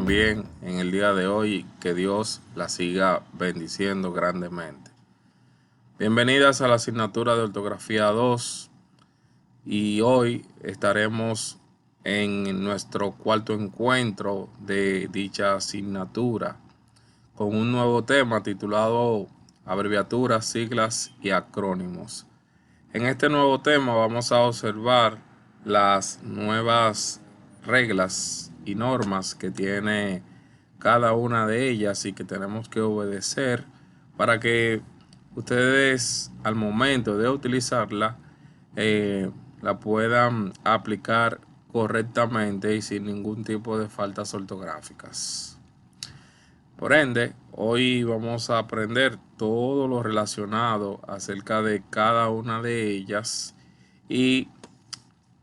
también en el día de hoy. Que Dios la siga bendiciendo grandemente. Bienvenidas a la asignatura de ortografía 2 y hoy estaremos en nuestro cuarto encuentro de dicha asignatura con un nuevo tema titulado abreviaturas, siglas y acrónimos. En este nuevo tema vamos a observar las nuevas reglas y normas que tiene cada una de ellas y que tenemos que obedecer para que ustedes al momento de utilizarla la puedan aplicar correctamente y sin ningún tipo de faltas ortográficas. Por ende, hoy vamos a aprender todo lo relacionado acerca de cada una de ellas y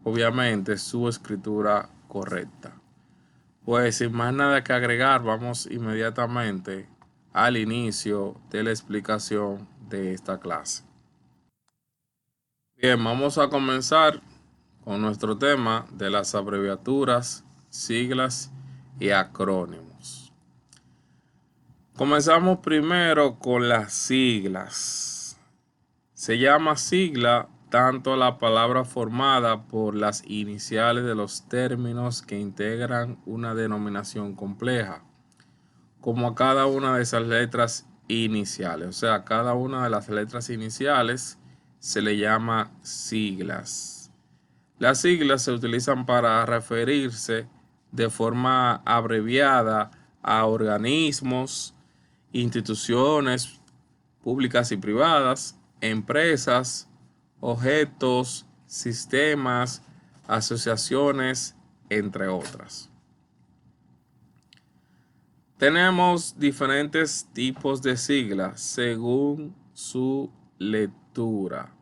obviamente su escritura correcta. Pues sin más nada que agregar, vamos inmediatamente al inicio de la explicación de esta clase. Bien, vamos a comenzar con nuestro tema de las abreviaturas, siglas y acrónimos. Comenzamos primero con las siglas. Se llama sigla tanto la palabra formada por las iniciales de los términos que integran una denominación compleja, como a cada una de esas letras iniciales. O sea, cada una de las letras iniciales se le llama siglas. Las siglas se utilizan para referirse de forma abreviada a organismos, instituciones públicas y privadas, empresas, objetos, sistemas, asociaciones, entre otras. Tenemos diferentes tipos de siglas según su lectura.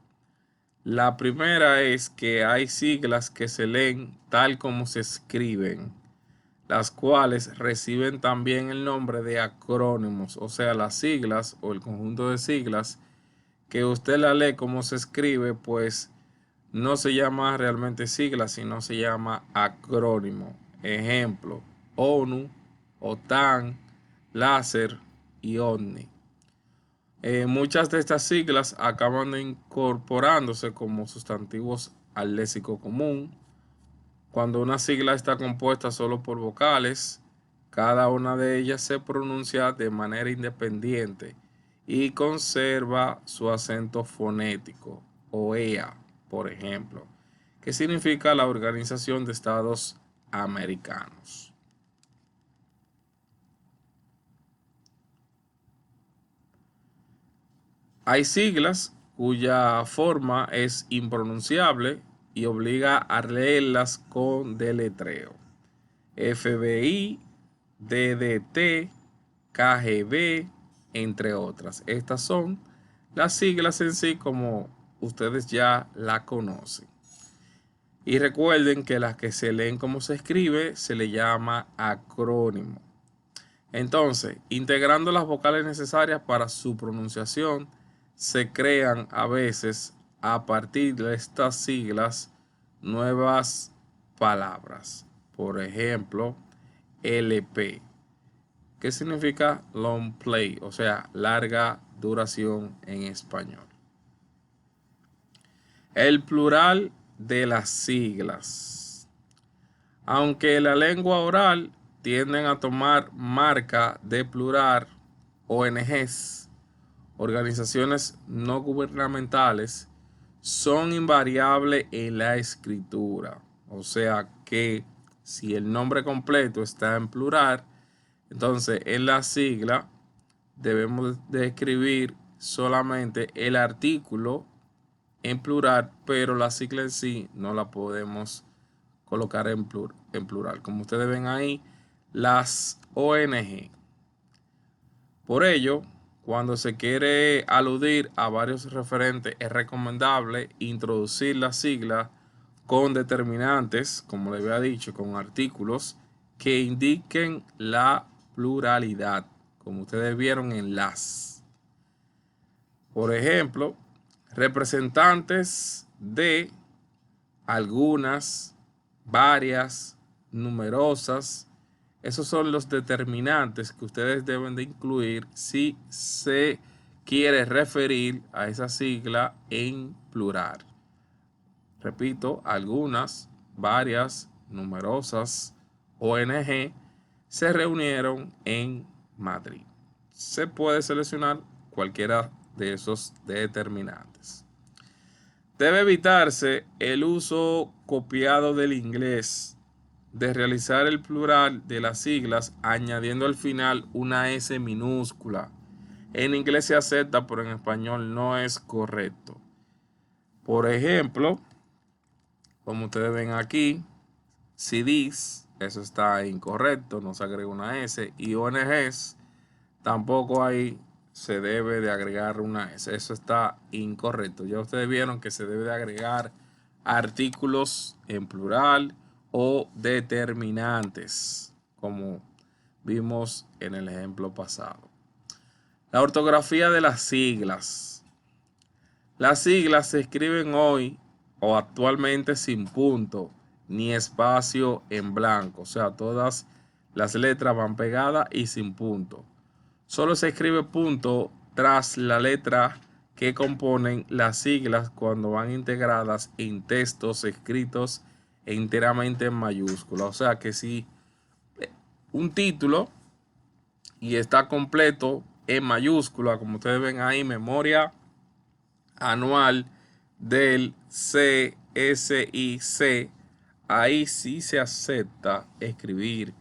La primera es que hay siglas que se leen tal como se escriben, las cuales reciben también el nombre de acrónimos, o sea, las siglas o el conjunto de siglas que usted la lee como se escribe, pues no se llama realmente sigla, sino se llama acrónimo. Ejemplo, ONU, OTAN, láser y OVNI. Muchas de estas siglas acaban incorporándose como sustantivos al léxico común. Cuando una sigla está compuesta solo por vocales, cada una de ellas se pronuncia de manera independiente y conserva su acento fonético, OEA, por ejemplo, que significa la Organización de Estados Americanos. Hay siglas cuya forma es impronunciable y obliga a leerlas con deletreo. FBI, DDT, KGB, entre otras. Estas son las siglas en sí como ustedes ya la conocen. Y recuerden que las que se leen como se escribe se le llama acrónimo. Entonces, integrando las vocales necesarias para su pronunciación, se crean a veces a partir de estas siglas nuevas palabras. Por ejemplo, LP, que significa long play, o sea, larga duración en español. El plural de las siglas. Aunque la lengua oral tienden a tomar marca de plural, ONGs, organizaciones no gubernamentales, son invariables en la escritura. O sea que si el nombre completo está en plural, entonces en la sigla debemos de escribir solamente el artículo en plural, pero la sigla en sí no la podemos colocar en plural. Como ustedes ven ahí, las ONG. Por ello, cuando se quiere aludir a varios referentes, es recomendable introducir la sigla con determinantes, como le había dicho, con artículos que indiquen la pluralidad, como ustedes vieron en las. Por ejemplo, representantes de algunas, varias, numerosas, Esos son los determinantes que ustedes deben de incluir si se quiere referir a esa sigla en plural. Repito, algunas, varias, numerosas ONG se reunieron en Madrid. Se puede seleccionar cualquiera de esos determinantes. Debe evitarse el uso copiado del inglés de realizar el plural de las siglas añadiendo al final una S minúscula. En inglés se acepta, pero en español no es correcto. Por ejemplo, como ustedes ven aquí, CDs, eso está incorrecto, no se agrega una S. Y ONGs, tampoco ahí se debe de agregar una S. Eso está incorrecto. Ya ustedes vieron que se debe de agregar artículos en plural o determinantes, como vimos en el ejemplo pasado. La ortografía de las siglas. Las siglas se escriben hoy o actualmente sin punto ni espacio en blanco. O sea, todas las letras van pegadas y sin punto. Solo se escribe punto tras la letra que componen las siglas cuando van integradas en textos escritos enteramente en mayúscula. O sea que si un título y está completo en mayúscula, como ustedes ven ahí, memoria anual del CSIC, ahí sí se acepta escribir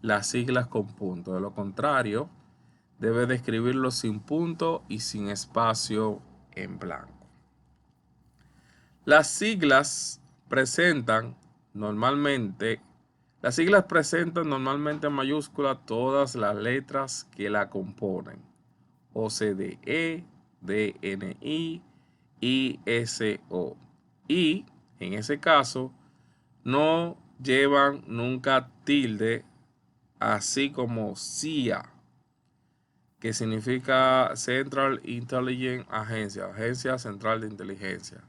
las siglas con punto. De lo contrario, debe de escribirlo sin punto y sin espacio en blanco. Las siglas presentan normalmente en mayúscula todas las letras que la componen. OCDE, DNI, ISO. Y en ese caso no llevan nunca tilde, así como CIA, que significa Central Intelligence Agency, Agencia Central de Inteligencia.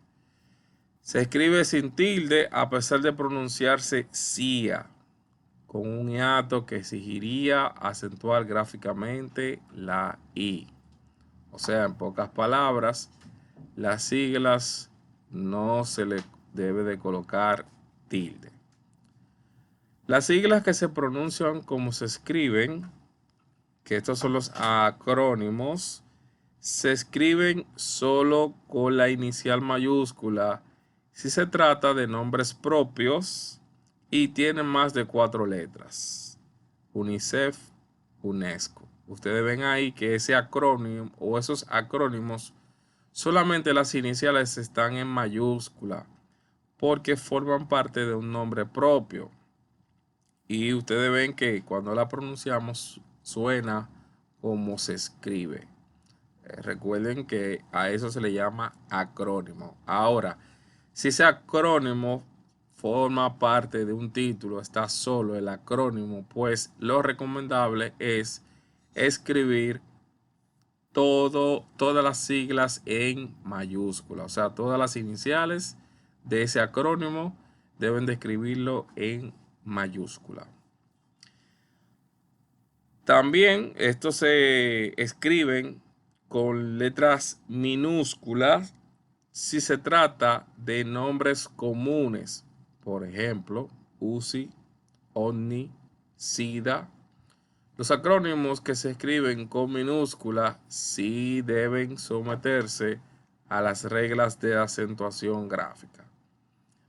Se escribe sin tilde a pesar de pronunciarse CIA, con un hiato que exigiría acentuar gráficamente la I. O sea, en pocas palabras, las siglas no se le debe de colocar tilde. Las siglas que se pronuncian como se escriben, que estos son los acrónimos, se escriben solo con la inicial mayúscula si se trata de nombres propios y tienen más de 4 letras. UNICEF, UNESCO. Ustedes ven ahí que ese acrónimo o esos acrónimos solamente las iniciales están en mayúscula porque forman parte de un nombre propio. Y ustedes ven que cuando la pronunciamos suena como se escribe. Recuerden que a eso se le llama acrónimo. Ahora, si ese acrónimo forma parte de un título, está solo el acrónimo, pues lo recomendable es escribir todas las siglas en mayúscula. O sea, todas las iniciales de ese acrónimo deben de escribirlo en mayúscula. También estos se escriben con letras minúsculas si se trata de nombres comunes, por ejemplo, UCI, OVNI, SIDA. Los acrónimos que se escriben con minúscula sí deben someterse a las reglas de acentuación gráfica.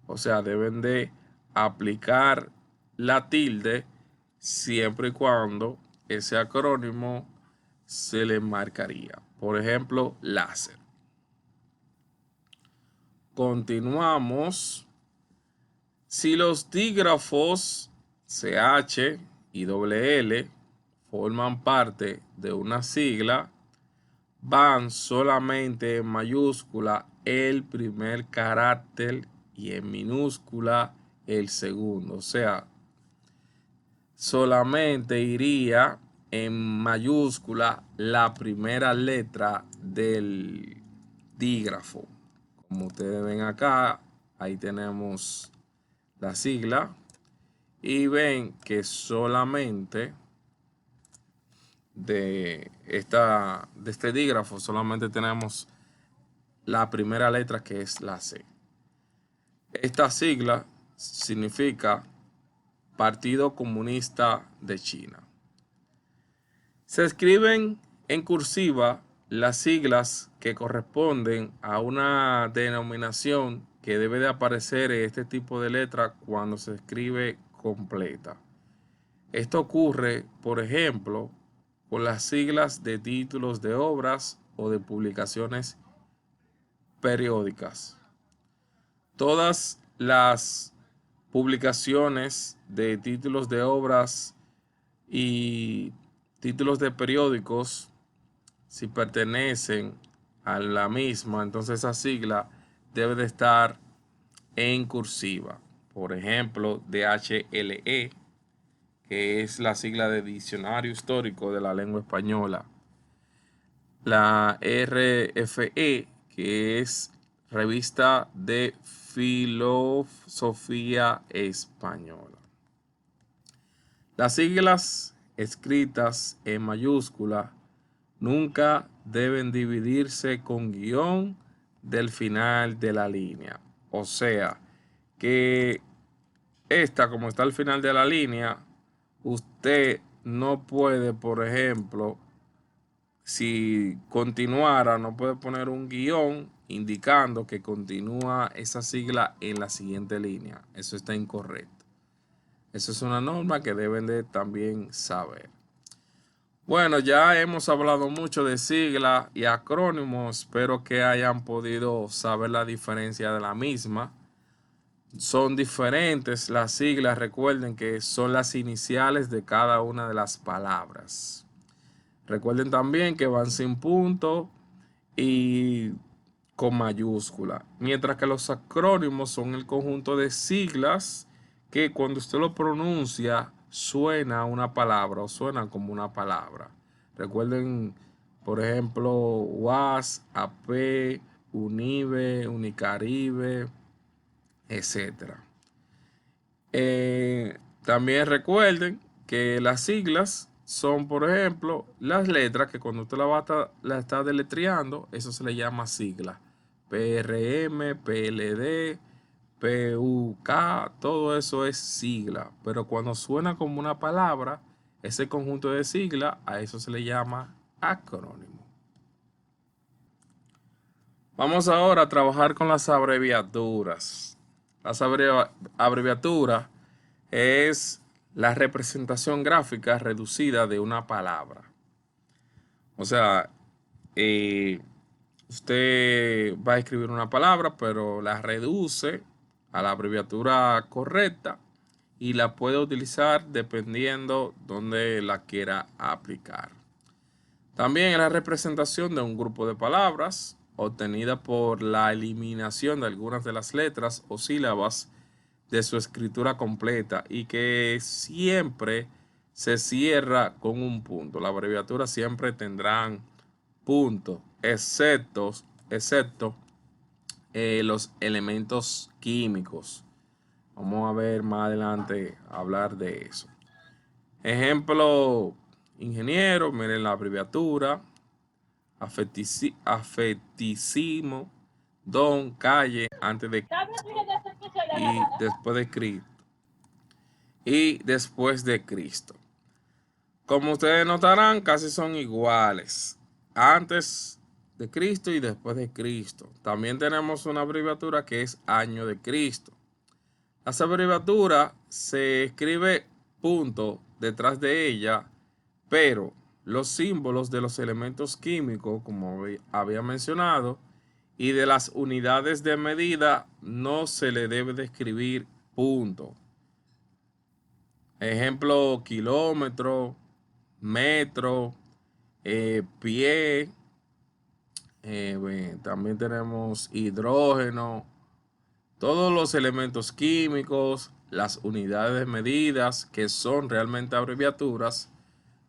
O sea, deben de aplicar la tilde siempre y cuando ese acrónimo se le marcaría. Por ejemplo, láser. Continuamos. Si los dígrafos CH y LL forman parte de una sigla, van solamente en mayúscula el primer carácter y en minúscula el segundo. O sea, solamente iría en mayúscula la primera letra del dígrafo. Como ustedes ven acá, ahí tenemos la sigla y ven que solamente de este dígrafo solamente tenemos la primera letra, que es la C. Esta sigla significa Partido Comunista de China. Se escriben en cursiva las siglas que corresponden a una denominación que debe de aparecer en este tipo de letra cuando se escribe completa. Esto ocurre, por ejemplo, con las siglas de títulos de obras o de publicaciones periódicas. Todas las publicaciones de títulos de obras y títulos de periódicos, si pertenecen a la misma, entonces esa sigla debe de estar en cursiva. Por ejemplo, DHLE, que es la sigla de Diccionario Histórico de la Lengua Española. La RFE, que es Revista de Filosofía Española. Las siglas escritas en mayúscula nunca deben dividirse con guión del final de la línea. O sea, que esta, como está al final de la línea, usted no puede, por ejemplo, si continuara, no puede poner un guión indicando que continúa esa sigla en la siguiente línea. Eso está incorrecto. Eso es una norma que deben de también saber. Bueno, ya hemos hablado mucho de siglas y acrónimos. Espero que hayan podido saber la diferencia de la misma. Son diferentes las siglas. Recuerden que son las iniciales de cada una de las palabras. Recuerden también que van sin punto y con mayúscula. Mientras que los acrónimos son el conjunto de siglas que cuando usted lo pronuncia suena una palabra o suena como una palabra. Recuerden, por ejemplo, UAS, AP, UNIBE, Unicaribe, etc. También recuerden que las siglas son, por ejemplo, las letras que cuando usted la está deletreando, eso se le llama sigla. PRM, PLD, PUK, todo eso es sigla. Pero cuando suena como una palabra, ese conjunto de siglas, a eso se le llama acrónimo. Vamos ahora a trabajar con las abreviaturas. Las abreviaturas es la representación gráfica reducida de una palabra. O sea, usted va a escribir una palabra, pero la reduce a la abreviatura correcta y la puede utilizar dependiendo dónde la quiera aplicar. También es la representación de un grupo de palabras obtenida por la eliminación de algunas de las letras o sílabas de su escritura completa y que siempre se cierra con un punto. Las abreviaturas siempre tendrán puntos, excepto los elementos químicos. Vamos a ver más adelante hablar de eso. Ejemplo, ingeniero, miren la abreviatura, afetísimo, don, calle, antes de y después de Cristo. Y después de Cristo. Como ustedes notarán, casi son iguales. Antes de Cristo y después de Cristo. También tenemos una abreviatura que es año de Cristo. Esa abreviatura se escribe punto detrás de ella, pero los símbolos de los elementos químicos, como había mencionado, y de las unidades de medida no se le debe de escribir punto. Ejemplo, kilómetro, metro, pie. También tenemos hidrógeno. Todos los elementos químicos, las unidades de medidas que son realmente abreviaturas.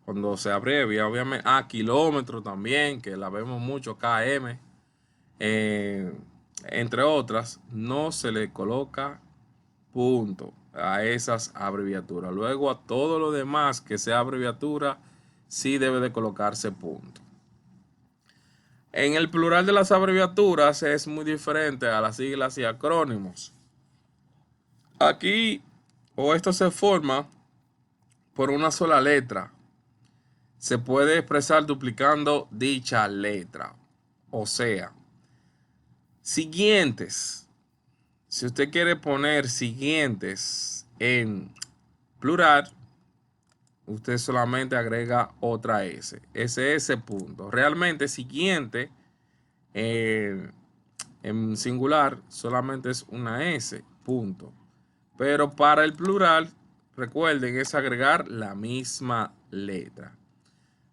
Cuando se abrevia, obviamente, kilómetro también, que la vemos mucho, KM, entre otras, no se le coloca punto. a esas abreviaturas. Luego a todo lo demás que sea abreviatura, sí debe de colocarse punto. En el plural de las abreviaturas es muy diferente a las siglas y acrónimos. Aquí, o esto se forma por una sola letra. Se puede expresar duplicando dicha letra. O sea, siguientes. Si usted quiere poner siguientes en plural, usted solamente agrega otra S. SS punto. Realmente siguiente en singular solamente es una S punto. Pero para el plural, recuerden, es agregar la misma letra.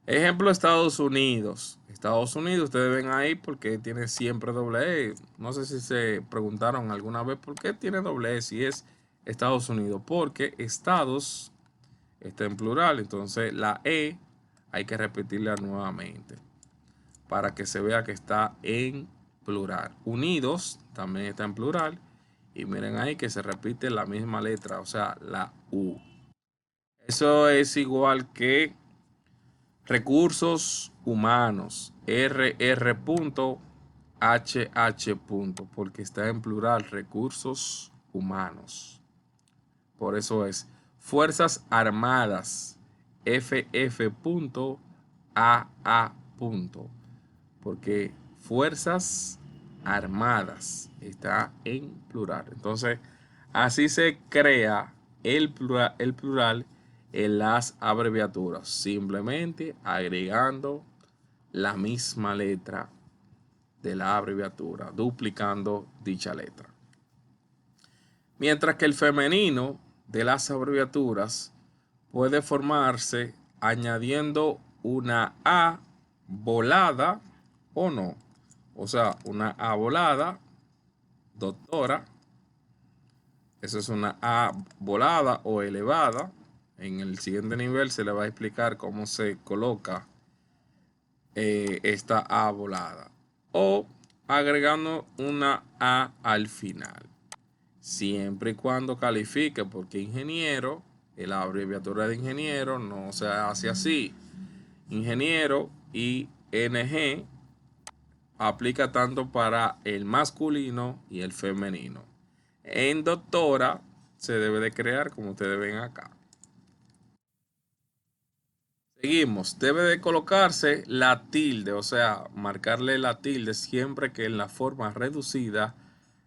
Ejemplo, Estados Unidos. Estados Unidos, ustedes ven ahí porque tiene siempre doble E. No sé si se preguntaron alguna vez por qué tiene doble E si es Estados Unidos. Porque Estados está en plural. Entonces la E hay que repetirla nuevamente para que se vea que está en plural. Unidos también está en plural. Y miren ahí que se repite la misma letra, o sea, la U. Eso es igual que recursos humanos, RR.HH. Porque está en plural, recursos humanos. Por eso es Fuerzas Armadas, FF.AA. Porque Fuerzas Armadas está en plural. Entonces, así se crea el plural en las abreviaturas, simplemente agregando la misma letra de la abreviatura, duplicando dicha letra. Mientras que el femenino de las abreviaturas puede formarse añadiendo una A volada o no. O sea, una A volada, doctora. Eso es una A volada o elevada. En el siguiente nivel se le va a explicar cómo se coloca esta A volada. O agregando una A al final. Siempre y cuando califique, porque ingeniero, la abreviatura de ingeniero no se hace así. Ingeniero y NG aplica tanto para el masculino y el femenino. En doctora se debe de crear como ustedes ven acá. Seguimos, debe de colocarse la tilde, o sea, marcarle la tilde siempre que en la forma reducida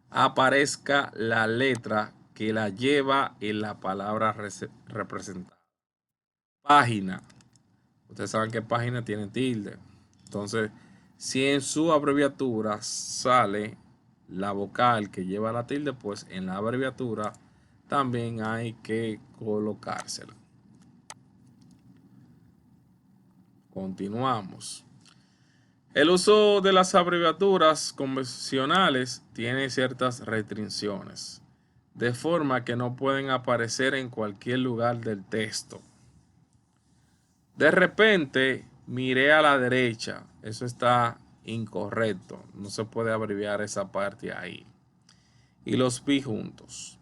aparezca la letra que la lleva en la palabra representada. Página. Ustedes saben que página tiene tilde. Entonces, si en su abreviatura sale la vocal que lleva la tilde, pues en la abreviatura también hay que colocársela. Continuamos. El uso de las abreviaturas convencionales tiene ciertas restricciones, de forma que no pueden aparecer en cualquier lugar del texto. De repente miré a la derecha, eso está incorrecto, no se puede abreviar esa parte ahí. Y los vi juntos.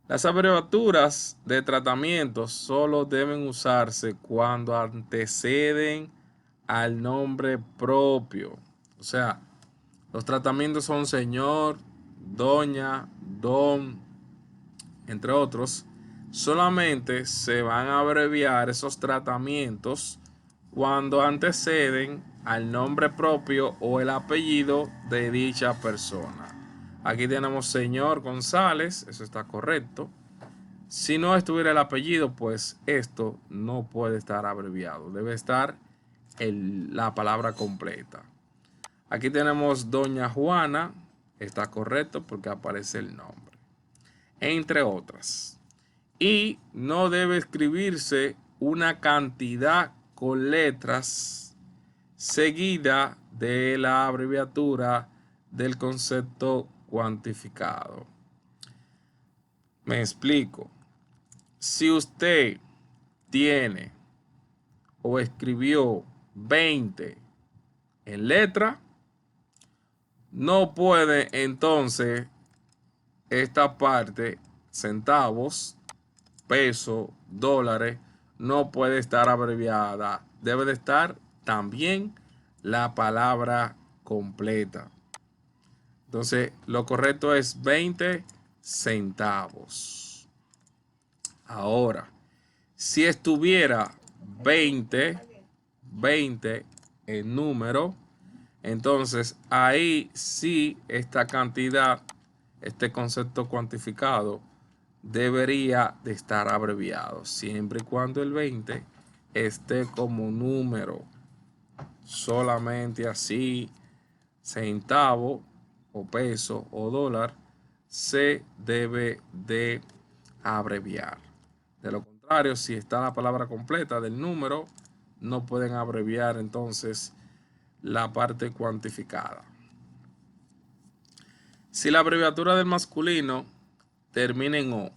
Las abreviaturas de tratamientos solo deben usarse cuando anteceden al nombre propio. O sea, los tratamientos son señor, doña, don, entre otros. Solamente se van a abreviar esos tratamientos cuando anteceden al nombre propio o el apellido de dicha persona. Aquí tenemos señor González, eso está correcto. Si no estuviera el apellido, pues esto no puede estar abreviado. Debe estar la palabra completa. Aquí tenemos doña Juana, está correcto porque aparece el nombre, entre otras. Y no debe escribirse una cantidad con letras seguida de la abreviatura del concepto cuantificado. Me explico. Si usted tiene o escribió 20 en letra, no puede entonces esta parte centavos, peso, dólares, no puede estar abreviada. Debe de estar también la palabra completa. Entonces, lo correcto es 20 centavos. Ahora, si estuviera 20 en número, entonces ahí sí esta cantidad, este concepto cuantificado, debería de estar abreviado, siempre y cuando el 20 esté como número. Solamente así, centavo o peso o dólar, se debe de abreviar. De lo contrario, si está la palabra completa del número, no pueden abreviar entonces la parte cuantificada. Si la abreviatura del masculino termina en O,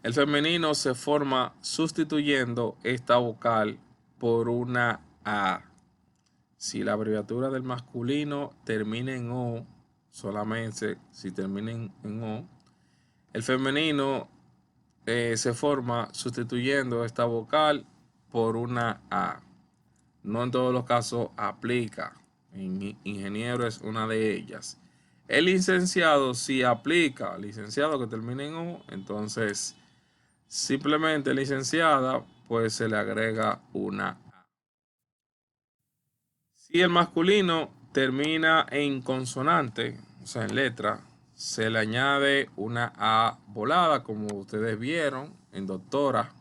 el femenino se forma sustituyendo esta vocal por una A. Si la abreviatura del masculino termina en O, solamente si termina en O, el femenino se forma sustituyendo esta vocal por una A. No en todos los casos aplica. En ingeniero es una de ellas. El licenciado sí aplica. Licenciado que termina en O, entonces simplemente licenciada, pues se le agrega una A. Si el masculino termina en consonante, o sea, en letra, se le añade una A volada, como ustedes vieron en doctora,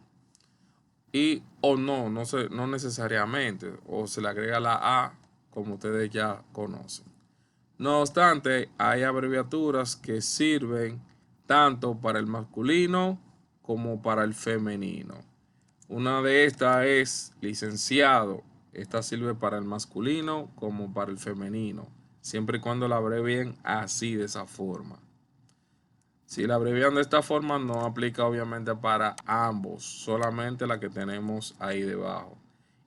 y o no necesariamente, o se le agrega la A, como ustedes ya conocen. No obstante, hay abreviaturas que sirven tanto para el masculino como para el femenino. Una de estas es licenciado. Esta sirve para el masculino como para el femenino, siempre y cuando la abrevien así, de esa forma. Si la abrevian de esta forma, no aplica obviamente para ambos, solamente la que tenemos ahí debajo.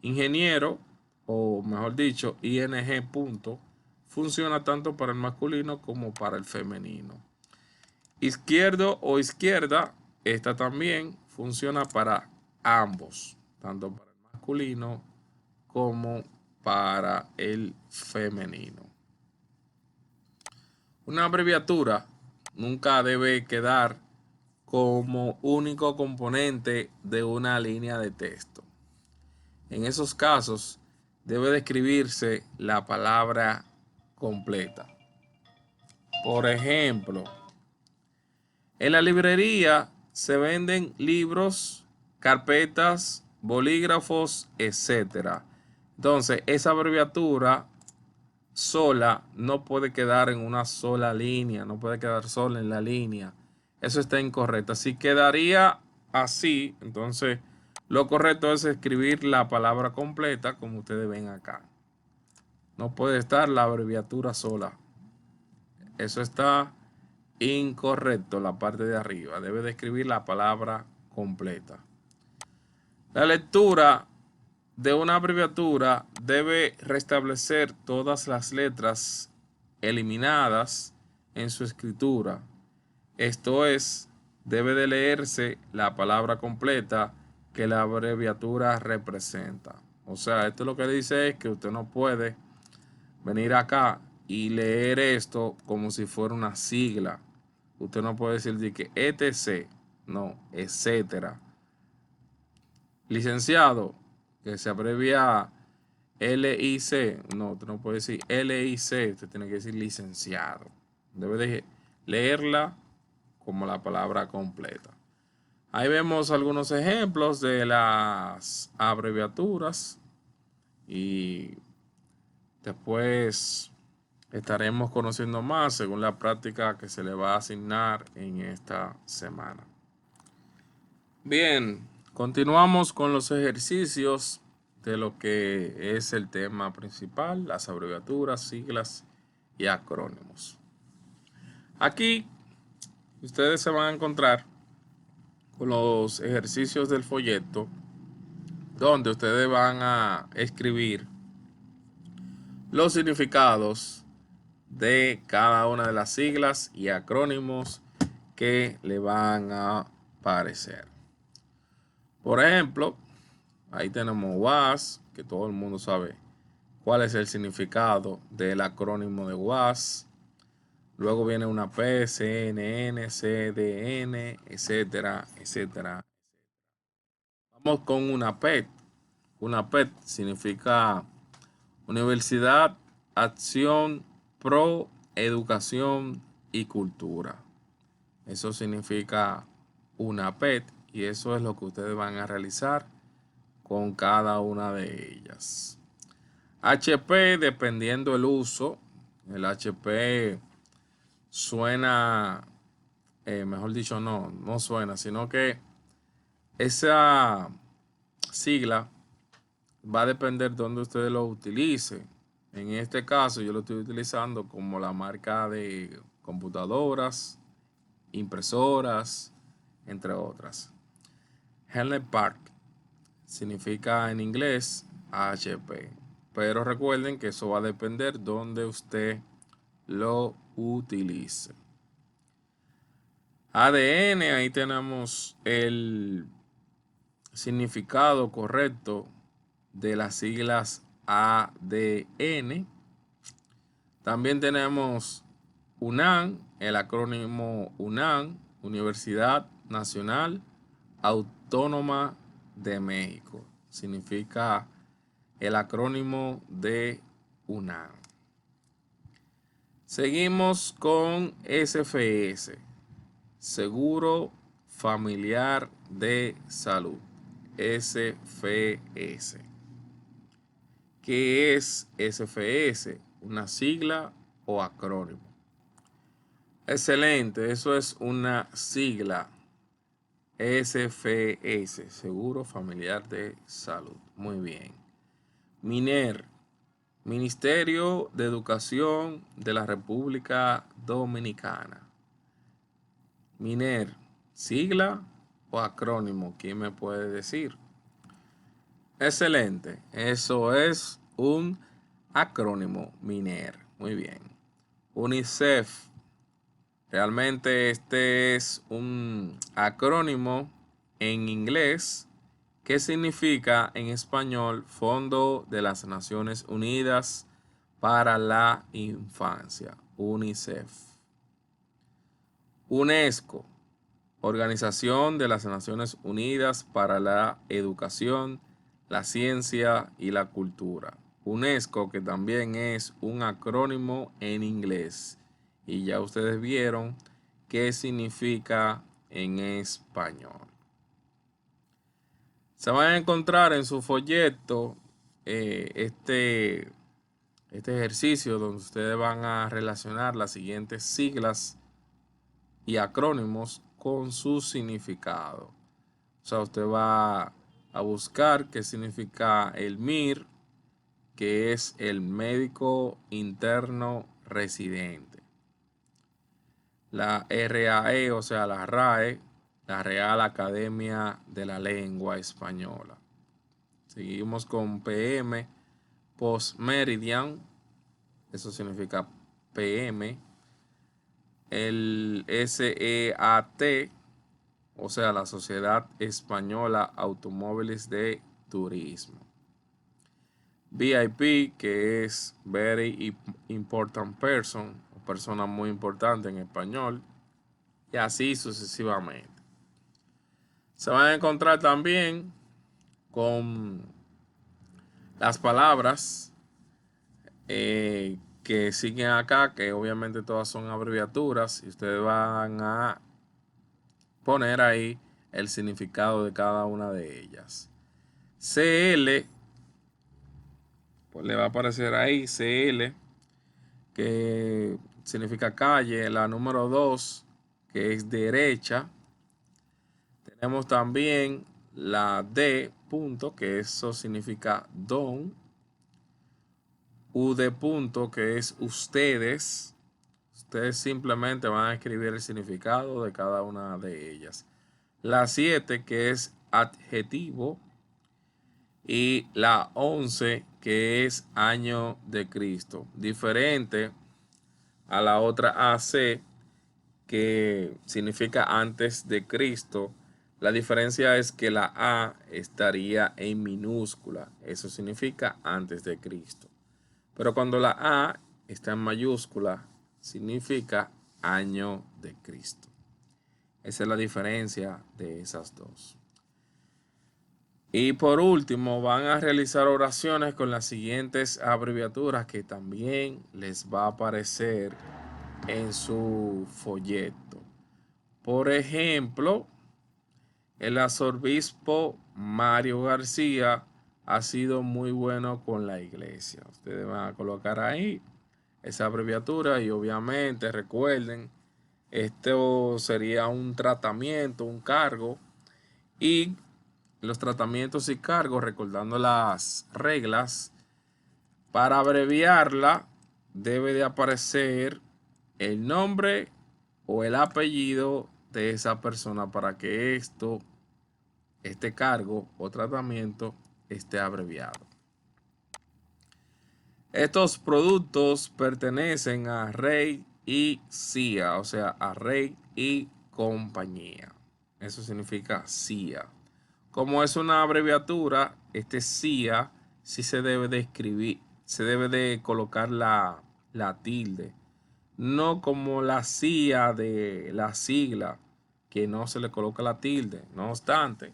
Ingeniero, o mejor dicho, ING punto, funciona tanto para el masculino como para el femenino. Izquierdo o izquierda, esta también funciona para ambos, tanto para el masculino como para el femenino. Una abreviatura nunca debe quedar como único componente de una línea de texto. En esos casos debe describirse la palabra completa. Por ejemplo, en la librería se venden libros, carpetas, bolígrafos, etc. Entonces, esa abreviatura sola no puede quedar en una sola línea, no puede quedar sola en la línea. Eso está incorrecto. Si quedaría así, entonces lo correcto es escribir la palabra completa, como ustedes ven acá. No puede estar la abreviatura sola. Eso está incorrecto, la parte de arriba. Debe de escribir la palabra completa. La lectura de una abreviatura debe restablecer todas las letras eliminadas en su escritura. Esto es, debe de leerse la palabra completa que la abreviatura representa. O sea, esto lo que dice es que usted no puede venir acá y leer esto como si fuera una sigla. Usted no puede decir que etc. No, etcétera. Licenciado, que se abrevia LIC. No, usted no puede decir LIC. Usted tiene que decir licenciado. Debe de leerla como la palabra completa. Ahí vemos algunos ejemplos de las abreviaturas y después estaremos conociendo más según la práctica que se le va a asignar en esta semana. Bien, continuamos con los ejercicios de lo que es el tema principal, las abreviaturas, siglas y acrónimos. Aquí ustedes se van a encontrar con los ejercicios del folleto, donde ustedes van a escribir los significados de cada una de las siglas y acrónimos que le van a parecer. Por ejemplo, ahí tenemos WAS, que todo el mundo sabe cuál es el significado del acrónimo de WAS. Luego viene una P, CNN, CDN, etcétera, etcétera. Vamos con una PET. Una PET significa Universidad, Acción, Pro, Educación y Cultura. Eso significa una PET y eso es lo que ustedes van a realizar con cada una de ellas. HP, dependiendo el uso, el HP suena, mejor dicho, no suena, sino que esa sigla va a depender de dónde ustedes lo utilicen. En este caso, yo lo estoy utilizando como la marca de computadoras, impresoras, entre otras. Henley Park significa en inglés HP, pero recuerden que eso va a depender donde usted lo utilice. ADN, ahí tenemos el significado correcto de las siglas ADN. También tenemos UNAM, el acrónimo UNAM, Universidad Nacional Autónoma de México. Significa el acrónimo de UNAM. Seguimos con SFS, Seguro Familiar de Salud. SFS. ¿Qué es SFS? ¿Una sigla o acrónimo? Excelente, eso es una sigla. SFS, Seguro Familiar de Salud. Muy bien. MINER, Ministerio de Educación de la República Dominicana. MINER, sigla o acrónimo, ¿quién me puede decir? Excelente, eso es un acrónimo, MINER. Muy bien. UNICEF, realmente este es un acrónimo en inglés que significa en español Fondo de las Naciones Unidas para la Infancia, UNICEF. UNESCO, Organización de las Naciones Unidas para la Educación, la Ciencia y la Cultura. UNESCO, que también es un acrónimo en inglés. Y ya ustedes vieron qué significa en español. Se van a encontrar en su folleto este ejercicio donde ustedes van a relacionar las siguientes siglas y acrónimos con su significado. O sea, usted va a buscar qué significa el MIR, que es el médico interno residente. La RAE, o sea, la RAE, la Real Academia de la Lengua Española. Seguimos con PM, Postmeridian, eso significa PM. El SEAT, o sea, la Sociedad Española Automóviles de Turismo. VIP, que es Very Important Person, o persona muy importante en español, y así sucesivamente. Se van a encontrar también con las palabras que siguen acá, que obviamente todas son abreviaturas, y ustedes van a poner ahí el significado de cada una de ellas. CL, pues le va a aparecer ahí CL, que significa calle. La número 2, que es derecha. Tenemos también la D, punto, que eso significa don. UD, punto, que es ustedes. Ustedes simplemente van a escribir el significado de cada una de ellas. La 7, que es adjetivo. Y la 11, que es año de Cristo. Diferente a la otra AC, que significa antes de Cristo. La diferencia es que la A estaría en minúscula. Eso significa antes de Cristo. Pero cuando la A está en mayúscula, significa año de Cristo. Esa es la diferencia de esas dos. Y por último, van a realizar oraciones con las siguientes abreviaturas que también les va a aparecer en su folleto. Por ejemplo, el arzobispo Mario García ha sido muy bueno con la iglesia. Ustedes van a colocar ahí esa abreviatura y obviamente recuerden, esto sería un tratamiento, un cargo, y los tratamientos y cargos, recordando las reglas, para abreviarla debe de aparecer el nombre o el apellido de esa persona para que este cargo o tratamiento esté abreviado. Estos productos pertenecen a Rey y CIA, o sea, a Rey y compañía. Eso significa CIA. Como es una abreviatura, este CIA sí se debe de escribir, se debe de colocar la tilde. No como la CIA de la sigla, que no se le coloca la tilde. No obstante,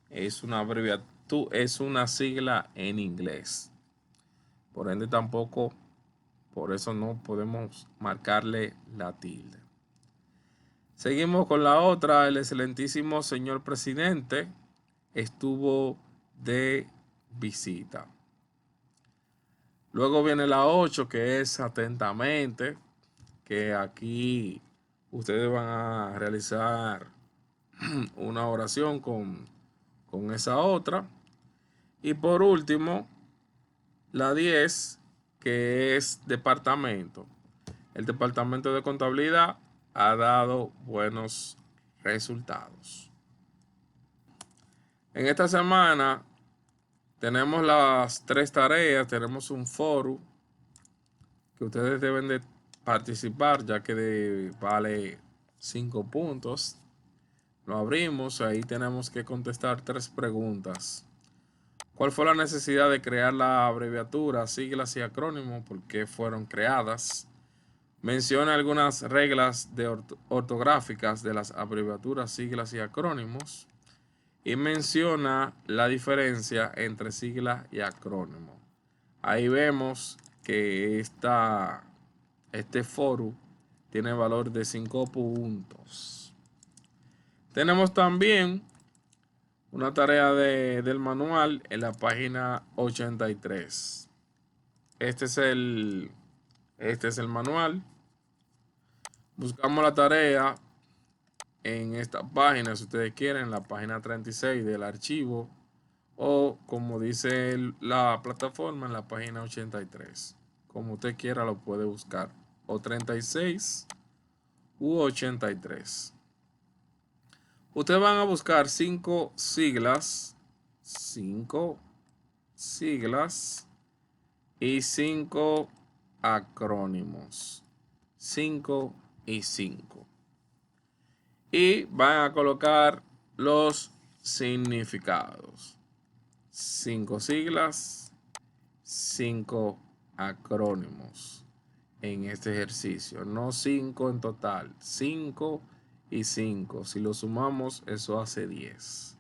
es una abreviatura, es una sigla en inglés. Por ende tampoco, por eso no podemos marcarle la tilde. Seguimos con la otra. El excelentísimo señor presidente estuvo de visita. Luego viene la 8, que es atentamente, que aquí ustedes van a realizar una oración con esa otra. Y por último, la 10, que es departamento. El departamento de contabilidad ha dado buenos resultados. En esta semana tenemos las 3 tareas, tenemos un foro que ustedes deben de participar, ya que vale 5 puntos. Lo abrimos, ahí tenemos que contestar 3 preguntas. ¿Cuál fue la necesidad de crear la abreviatura, siglas y acrónimos? ¿Por qué fueron creadas? Menciona algunas reglas ortográficas de las abreviaturas, siglas y acrónimos. Y menciona la diferencia entre sigla y acrónimo. Ahí vemos que este foro tiene valor de 5 puntos. Tenemos también una tarea del manual en la página 83. Este es el manual. Buscamos la tarea en esta página, si ustedes quieren, la página 36 del archivo, o como dice la plataforma, en la página 83. Como usted quiera lo puede buscar, o 36 u 83. Ustedes van a buscar 5 siglas y 5 acrónimos. 5 y 5. Y van a colocar los significados. 5 siglas, 5 acrónimos en este ejercicio. No 5 en total, 5 y 5. Si lo sumamos, eso hace 10.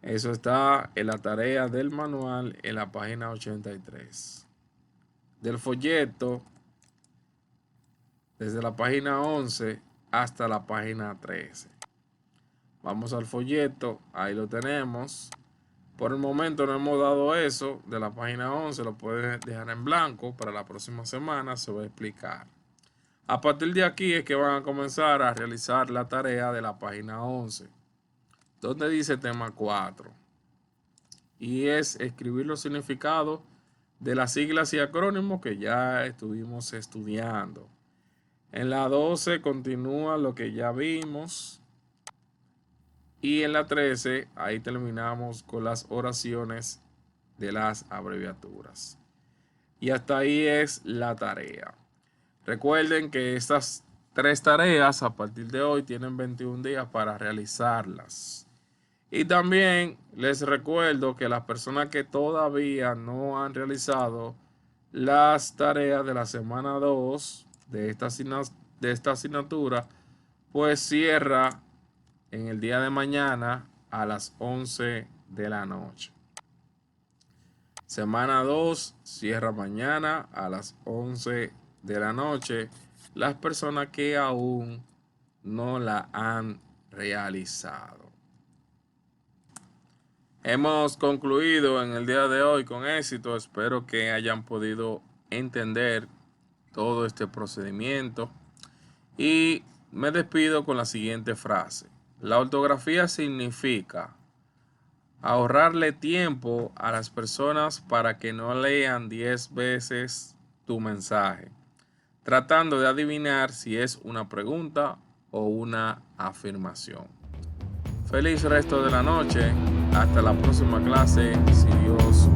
Eso está en la tarea del manual en la página 83. Del folleto, desde la página 11 hasta la página 13. Vamos al folleto, ahí lo tenemos. Por el momento no hemos dado eso de la página 11, lo puedes dejar en blanco. Para la próxima semana se va a explicar. A partir de aquí es que van a comenzar a realizar la tarea de la página 11, donde dice tema 4. Y es escribir los significados de las siglas y acrónimos que ya estuvimos estudiando. En la 12 continúa lo que ya vimos. Y en la 13, ahí terminamos con las oraciones de las abreviaturas. Y hasta ahí es la tarea. Recuerden que estas 3 tareas. A partir de hoy tienen 21 días para realizarlas. Y también les recuerdo que las personas que todavía no han realizado las tareas de la semana 2 de esta asignatura, pues cierra en el día de mañana a las 11 de la noche. Semana 2 cierra mañana a las 11 de la noche. Las personas que aún no la han realizado. Hemos concluido en el día de hoy con éxito. Espero que hayan podido entender todo este procedimiento. Y me despido con la siguiente frase. La ortografía significa ahorrarle tiempo a las personas para que no lean 10 veces tu mensaje, tratando de adivinar si es una pregunta o una afirmación. Feliz resto de la noche. Hasta la próxima clase, si Dios